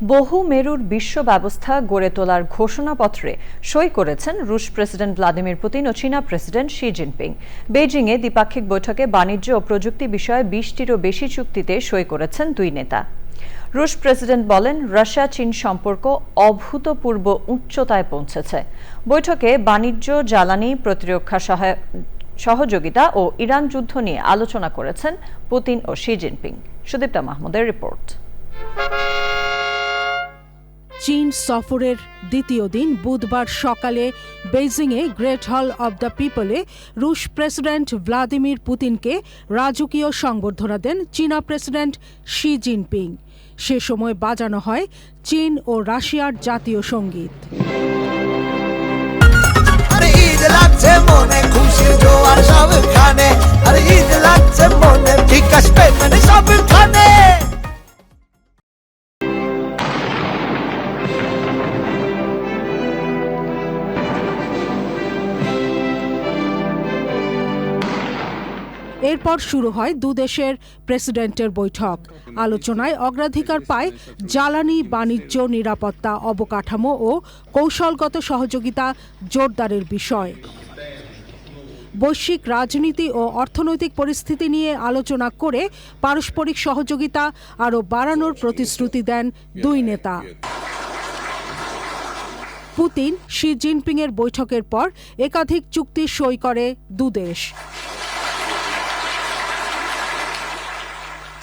বহু মেরুর বিশ্ব ব্যবস্থা গড়ে তোলার ঘোষণাপত্রে সই করেছেন রুশ প্রেসিডেন্ট ভ্লাদিমির পুতিন ও চীনা প্রেসিডেন্ট শি জিনপিং। বেইজিংয়ে দ্বিপাক্ষিক বৈঠকে বাণিজ্য ও প্রযুক্তি বিষয়ে 20টিরও বেশি চুক্তিতে সই করেছেন দুই নেতা। রুশ প্রেসিডেন্ট বলেন, রাশিয়া চীন সম্পর্ক অভূতপূর্ব উচ্চতায় পৌঁছেছে। বৈঠকে বাণিজ্য, জ্বালানি, প্রতিরক্ষা সহযোগিতা ও ইরান যুদ্ধ নিয়ে আলোচনা করেছেন পুতিন ও শি জিনপিং। সুদীপ্তা মাহমুদের রিপোর্ট। চীন সফরের দ্বিতীয় দিন বুধবার সকালে বেইজিংয়ে গ্রেট হল অব দ্য পিপলে রুশ প্রেসিডেন্ট ভ্লাদিমির পুতিনকে রাজকীয় সংবর্ধনা দেন চীনা প্রেসিডেন্ট শি জিনপিং। সে সময় বাজানো হয় চীন ও রাশিয়ার জাতীয় সঙ্গীত। এরপর শুরু হয় দুদেশের প্রেসিডেন্টের বৈঠক। আলোচনায় অগ্রাধিকার পায় জ্বালানি, বাণিজ্য, নিরাপত্তা, অবকাঠামো ও কৌশলগত সহযোগিতা জোরদারের বিষয়। বৈশ্বিক রাজনীতি ও অর্থনৈতিক পরিস্থিতি নিয়ে আলোচনা করে পারস্পরিক সহযোগিতা আরও বাড়ানোর প্রতিশ্রুতি দেন দুই নেতা। পুতিন শি জিনপিংয়ের বৈঠকের পর একাধিক চুক্তি সই করে দুদেশ।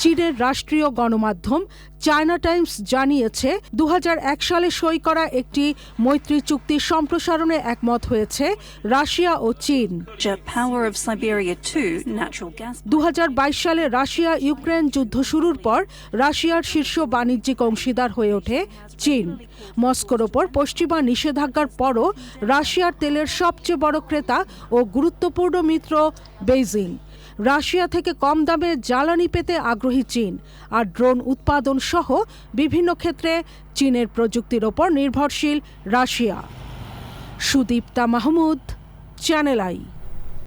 চীনের রাষ্ট্রীয় গণমাধ্যম চায়না টাইমস জানিয়েছে, 2001 সালে সই করা একটি মৈত্রী চুক্তির সম্প্রসারণে একমত হয়েছে রাশিয়া ও চীন। 2022 সালে রাশিয়া ইউক্রেন যুদ্ধ শুরুর পর রাশিয়ার শীর্ষ বাণিজ্যিক অংশীদার হয়ে ওঠে চীন। মস্কোর ওপর পশ্চিমা নিষেধাজ্ঞার পরও রাশিয়ার তেলের সবচেয়ে বড় ক্রেতা ও গুরুত্বপূর্ণ মিত্র বেইজিং। রাশিয়া থেকে কম দামে জ্বালানি পেতে আগ্রহী চীন, আর ড্রোন উৎপাদন সহ বিভিন্ন ক্ষেত্রে চীনের প্রযুক্তির ওপর নির্ভরশীল Russia. Sudipta Mahmud, channel I.